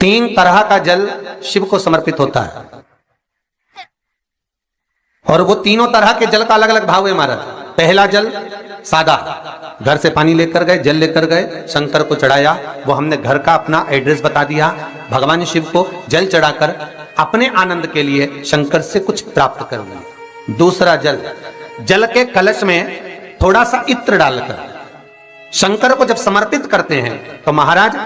तीन तरह का जल शिव को समर्पित होता है और वो तीनों तरह के जल का अलग अलग भाव है महाराज। पहला जल सादा, घर से पानी लेकर गए, जल लेकर गए, शंकर को चढ़ाया, वो हमने घर का अपना एड्रेस बता दिया, भगवान शिव को जल चढ़ाकर अपने आनंद के लिए शंकर से कुछ प्राप्त कर लिया। दूसरा जल, जल के कलश में थोड़ा सा इत्र डालकर शंकर को जब समर्पित करते हैं तो महाराज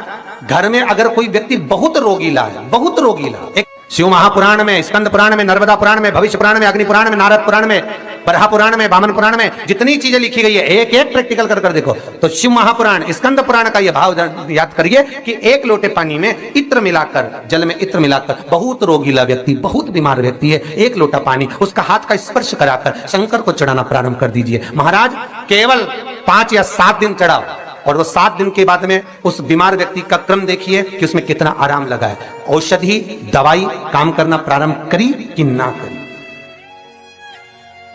घर में अगर कोई व्यक्ति बहुत रोगीला है, बहुत रोगीला, एक शिव महापुराण में, स्कंद पुराण में, नर्मदा पुराण में, भविष्य पुराण में, अग्नि पुराण में, नारद पुराण में, बरहा पुराण में, वामन पुराण में जितनी चीजें लिखी गई है एक एक प्रैक्टिकल कर देखो तो शिव महापुराण, स्कंद पुराण का यह भाव याद करिए कि एक लोटे पानी में इत्र मिलाकर, जल में इत्र मिलाकर, बहुत रोगीला व्यक्ति, बहुत बीमार व्यक्ति है, एक लोटा पानी उसका हाथ का स्पर्श कराकर शंकर को चढ़ाना प्रारंभ कर दीजिए। महाराज केवल 5 या 7 दिन चढ़ाओ और वो 7 दिन के बाद में उस बीमार व्यक्ति का क्रम देखिए कि उसमें कितना आराम लगा है। औषधि दवाई काम करना प्रारंभ करी कि ना करी।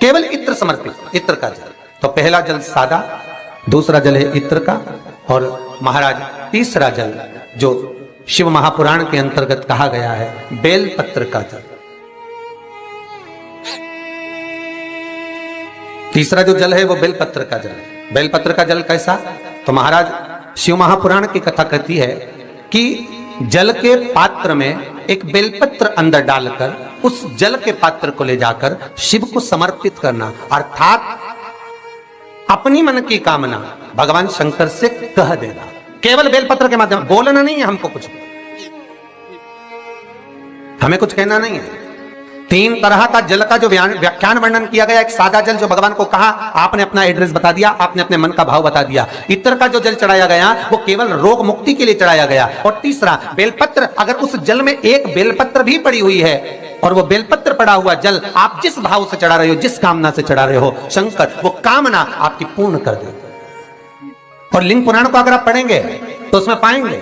केवल इत्र समर्पित, इत्र का जल। तो पहला जल सादा, दूसरा जल है इत्र का, और महाराज तीसरा जल जो शिव महापुराण के अंतर्गत कहा गया है बेलपत्र का जल। तीसरा जो जल है वो बेलपत्र का जल। बेलपत्र का जल कैसा? तो महाराज शिव महापुराण की कथा कहती है कि जल के पात्र में एक बेलपत्र अंदर डालकर उस जल के पात्र को ले जाकर शिव को समर्पित करना, अर्थात अपनी मन की कामना भगवान शंकर से कह देना। केवल बेलपत्र के माध्यम, बोलना नहीं है हमको, कुछ हमें कुछ कहना नहीं है। 3 तरह का जल का जो व्याख्यान वर्णन किया गया, एक सादा जल जो भगवान को कहा, आपने अपना एड्रेस बता दिया, आपने अपने मन का भाव बता दिया। इत्र का जो जल चढ़ाया गया वो केवल रोग मुक्ति के लिए चढ़ाया गया। और तीसरा बेलपत्र, अगर उस जल में एक बेलपत्र भी पड़ी हुई है और वो बेलपत्र पड़ा हुआ जल आप जिस भाव से चढ़ा रहे हो, जिस कामना से चढ़ा रहे हो, शंकर वो कामना आपकी पूर्ण कर दे। और लिंग पुराण को अगर आप पढ़ेंगे तो उसमें पाएंगे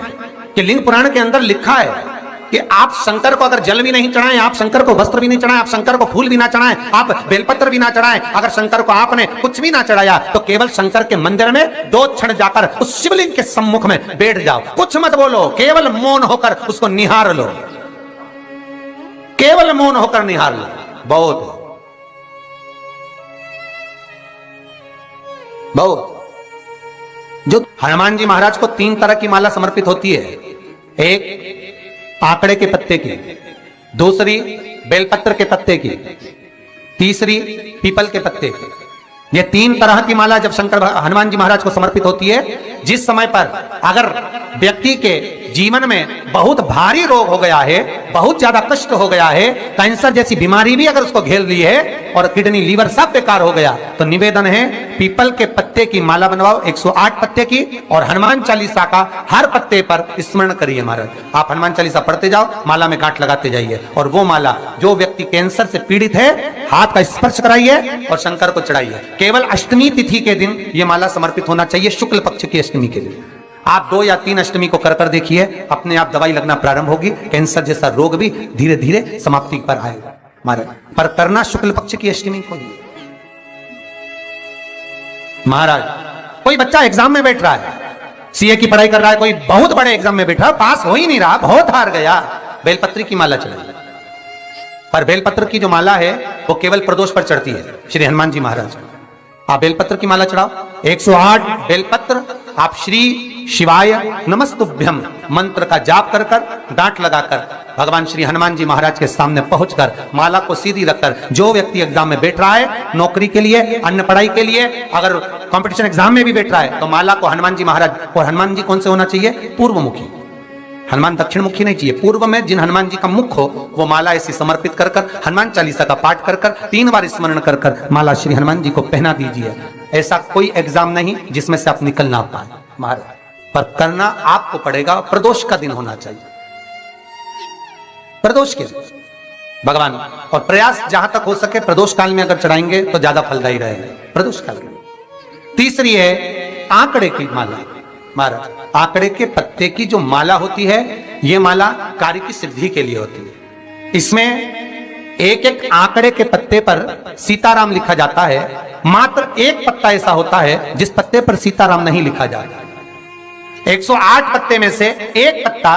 कि लिंग पुराण के अंदर लिखा है कि आप शंकर को अगर जल भी नहीं चढ़ाएं, आप शंकर को वस्त्र भी नहीं चढ़ाएं, आप शंकर को फूल भी ना चढ़ाएं, आप बेलपत्र भी ना चढ़ाएं, अगर शंकर को आपने कुछ भी ना चढ़ाया तो केवल शंकर के मंदिर में 2 क्षण जाकर उस शिवलिंग के सम्मुख में बैठ जाओ, कुछ मत बोलो, केवल मौन होकर उसको निहार लो, केवल मौन होकर निहार लो। बहुत जो हनुमान जी महाराज को 3 तरह की माला समर्पित होती है, एक आंकड़े के पत्ते की, दूसरी बेलपत्र के पत्ते की, तीसरी पीपल के पत्ते की। ये 3 तरह की माला जब शंकर हनुमान जी महाराज को समर्पित होती है, जिस समय पर अगर व्यक्ति के जीवन में बहुत भारी रोग हो गया है, बहुत ज्यादा कष्ट हो गया है, कैंसर जैसी बीमारी भी अगर उसको घेर ली है और किडनी लीवर सब बेकार हो गया, तो निवेदन है पीपल के पत्ते की माला बनवाओ, 108 पत्ते की, और हनुमान चालीसा का हर पत्ते पर स्मरण करिए। महाराज आप हनुमान चालीसा पढ़ते जाओ, माला में गांठ लगाते जाइए, और वो माला जो व्यक्ति कैंसर से पीड़ित है हाथ का स्पर्श कराइए और शंकर को चढ़ाइए। केवल अष्टमी तिथि के दिन ये माला समर्पित होना चाहिए, शुक्ल पक्ष की अष्टमी के दिन। आप 2 या 3 अष्टमी को कर देखिए, अपने आप दवाई लगना प्रारंभ होगी, कैंसर जैसा रोग भी धीरे धीरे समाप्ति पर आएगा। महाराज पर करना शुक्ल पक्ष की अष्टमी को ही। महाराज कोई बच्चा एग्जाम में बैठ रहा है, सीए की पढ़ाई कर रहा है, कोई बहुत बड़े एग्जाम में बैठा, पास हो ही नहीं रहा, बहुत हार गया, बेलपत्र की माला चढ़ाई। पर बेलपत्र की जो माला है वो केवल प्रदोष पर चढ़ती है श्री हनुमान जी महाराज। आप बेलपत्र की माला चढ़ाओ, 108 बेलपत्र, आप श्री शिवाय नमस्तुभ्यम मंत्र का जाप कर गांठ लगाकर भगवान श्री हनुमान जी महाराज के सामने पहुंचकर माला को सीधी रखकर, जो व्यक्ति एग्जाम में बैठ रहा है, नौकरी के लिए, अन्य पढ़ाई के लिए, अगर कंपटीशन एग्जाम में भी बैठ रहा है, तो माला को हनुमान जी महाराज, और हनुमान जी कौन से होना चाहिए? पूर्वमुखी। हनुमान दक्षिण मुखी नहीं चाहिए, पूर्व में जिन हनुमान जी का मुख हो वो माला ऐसी समर्पित कर हनुमान चालीसा का पाठ कर 3 बार स्मरण कर माला श्री हनुमान जी को पहना दीजिए। ऐसा कोई एग्जाम नहीं जिसमें से आप निकल ना पाए महाराज, पर करना आपको पड़ेगा। प्रदोष का दिन होना चाहिए, प्रदोष के दिन भगवान, और प्रयास जहां तक हो सके प्रदोष काल में अगर चढ़ाएंगे तो ज्यादा फलदायी रहेगा, प्रदोष काल में। तीसरी है आंकड़े की माला। महाराज आंकड़े के पत्ते की जो माला होती है, यह माला कार्य की सिद्धि के लिए होती है। इसमें एक एक आंकड़े के पत्ते पर सीताराम लिखा जाता है, मात्र एक पत्ता ऐसा होता है जिस पत्ते पर सीताराम नहीं लिखा जाता। 108 पत्ते में से एक पत्ता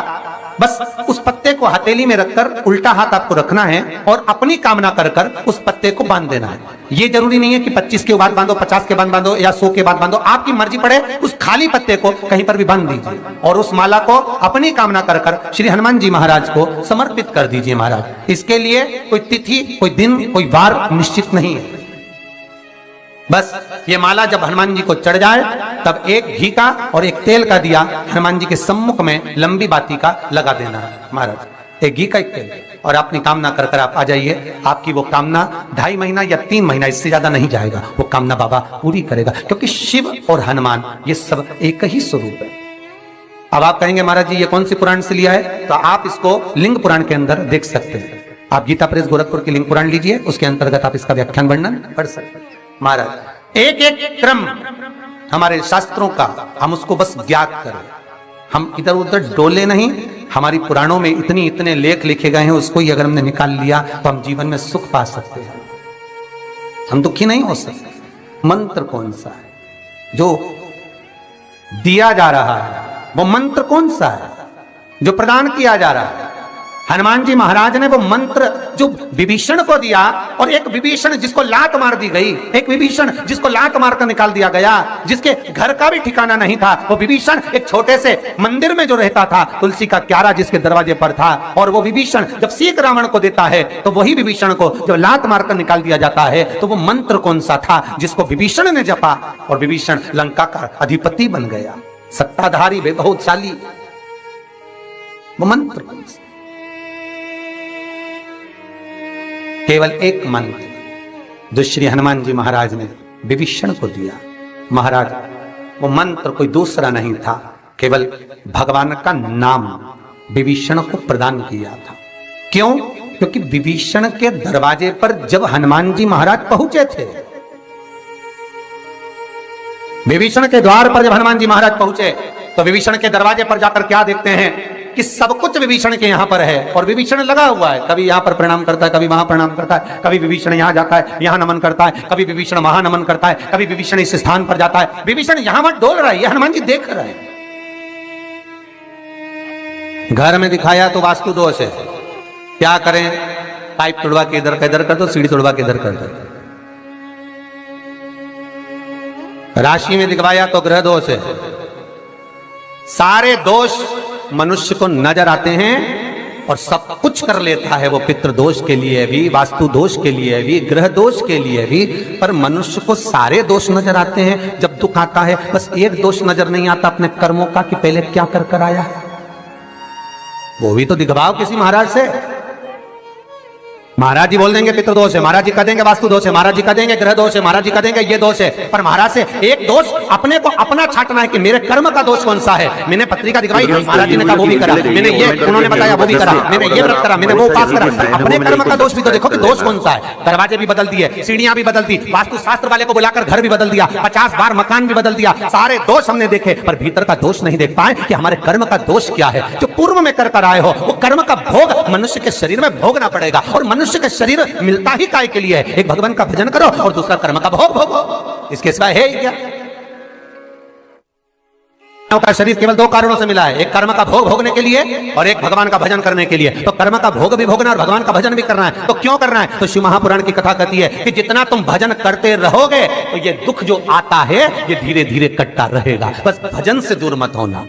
बस उस पत्ते को हथेली में रखकर उल्टा हाथ आपको रखना है और अपनी कामना कर कर उस पत्ते को बांध देना है। ये जरूरी नहीं है कि 25 के बाद बांधो, 50 के बाद बांधो या 100 के बाद बांधो, आपकी मर्जी पड़े उस खाली पत्ते को कहीं पर भी बांध दीजिए और उस माला को अपनी कामना कर कर श्री हनुमान जी महाराज को समर्पित कर दीजिए महाराज। इसके लिए कोई तिथि, कोई दिन, कोई वार निश्चित नहीं है। बस ये माला जब हनुमान जी को चढ़ जाए तब एक घी का और एक तेल का दिया हनुमान जी के सम्मुख में लंबी बाती का लगा देना है महाराज, एक घी का एक तेल, और अपनी कामना कर कर आप आ जाइए। आपकी वो कामना 2.5 महीना या 3 महीना, इससे ज्यादा नहीं जाएगा, वो कामना बाबा पूरी करेगा, क्योंकि शिव और हनुमान ये सब एक ही स्वरूप है। अब आप कहेंगे महाराज जी ये कौन सी पुराण से लिया है, तो आप इसको लिंग पुराण के अंदर देख सकते हैं। आप गीता प्रेस गोरखपुर की लिंग पुराण लीजिए, उसके अंतर्गत आप इसका व्याख्यान वर्णन पढ़ सकते हैं महाराज। एक एक क्रम हमारे शास्त्रों का हम उसको बस ज्ञात करें, हम इधर उधर डोले नहीं। हमारी पुराणों में इतने लेख लिखे गए हैं, उसको ही अगर हमने निकाल लिया तो हम जीवन में सुख पा सकते हैं, हम दुखी नहीं हो सकते। मंत्र कौन सा है जो दिया जा रहा है, वो मंत्र कौन सा है जो प्रदान किया जा रहा है? हनुमान जी महाराज ने वो मंत्र जो विभीषण को दिया, और एक विभीषण जिसको लात मार दी गई, एक विभीषण जिसको लात मारकर निकाल दिया गया, जिसके घर का भी ठिकाना नहीं था, वो विभीषण एक छोटे से मंदिर में जो रहता था, तुलसी का क्यारा जिसके दरवाजे पर था, और वो विभीषण जब सीख रावण को देता है तो वही विभीषण को जब लात मारकर निकाल दिया जाता है, तो वो मंत्र कौन सा था जिसको विभीषण ने जपा और विभीषण लंका का अधिपति बन गया, सत्ताधारी बहुशाली? वो मंत्र कौन सा? केवल एक मंत्र जो श्री हनुमान जी महाराज ने विभीषण को दिया महाराज, वो मंत्र कोई दूसरा नहीं था, केवल भगवान का नाम विभीषण को प्रदान किया था। क्यों? क्योंकि विभीषण के दरवाजे पर जब हनुमान जी महाराज पहुंचे थे, विभीषण के द्वार पर जब हनुमान जी महाराज पहुंचे तो विभीषण के दरवाजे पर जाकर क्या देखते हैं कि सब कुछ विभीषण के यहां पर है, और विभीषण लगा हुआ है, कभी यहां पर प्रणाम करता है, कभी वहां प्रणाम करता है, कभी विभीषण यहां जाता है, यहां नमन करता है, कभी विभीषण वहां नमन करता है, कभी विभीषण इस स्थान पर जाता है, विभीषण यहां वहां डोल रहा है, ये हनुमान जी देख रहे हैं। घर में दिखाया तो वास्तु दोष है, क्या करें? पाइप तोड़वा के इधर का इधर कर दो, सीढ़ी तोड़वा के इधर कर दो। राशि में दिखवाया तो ग्रह दोष है। सारे दोष मनुष्य को नजर आते हैं और सब कुछ कर लेता है वो, पितृ दोष के लिए भी, वास्तु दोष के लिए भी, ग्रह दोष के लिए भी, पर मनुष्य को सारे दोष नजर आते हैं। जब दुख आता है बस एक दोष नजर नहीं आता अपने कर्मों का कि पहले क्या कर कर आया, वो भी तो दिखवाओ किसी महाराज से। महाराज जी बोल देंगे पितृ दोष है, महाराज जी कह देंगे वास्तु दोष है, महाराज जी कह देंगे ग्रह दोष है, महाराज जी कह देंगे ये दोष है, पर महाराज से एक दोष अपने को अपना छाटना है कि मेरे कर्म का दोष कौन सा है। मैंने पत्रिका दिखवाई, महाराज जी ने कहा वो भी करा, मैंने ये उन्होंने बताया वो भी करा, मैंने ये व्रत करा, मैंने वो उपास करा, अपने कर्म का दोष भी तो देखो कि दोष कौन सा है। दरवाजे भी बदल दिए, सीढ़ियां भी बदल दी, वास्तु शास्त्र वाले को बुलाकर घर भी बदल दिया, 50 बार मकान भी बदल दिया, सारे दोष हमने देखे, पर भीतर का दोष नहीं देख पाए कि हमारे कर्म का दोष क्या है। जो पूर्व में कर कर आए हो वो कर्म का भोग मनुष्य के शरीर में भोगना पड़ेगा, और मनुष्य का शरीर मिलता ही काय के लिए है? एक भगवान का भजन करो और दूसरा कर्म का भोग भोगो, इसके सिवाय है ही क्या? का शरीर केवल 2 कारणों से मिला है, एक कर्म का भोग भोगने के लिए और एक भगवान का भजन करने के लिए। तो कर्म का भोग भी भोगना और भगवान का भजन भी करना है, तो क्यों करना है? तो शिव महापुराण की कथा कहती है कि जितना तुम भजन करते रहोगे तो ये दुख जो आता है ये धीरे धीरे कटता रहेगा, बस भजन से दूर मत होना।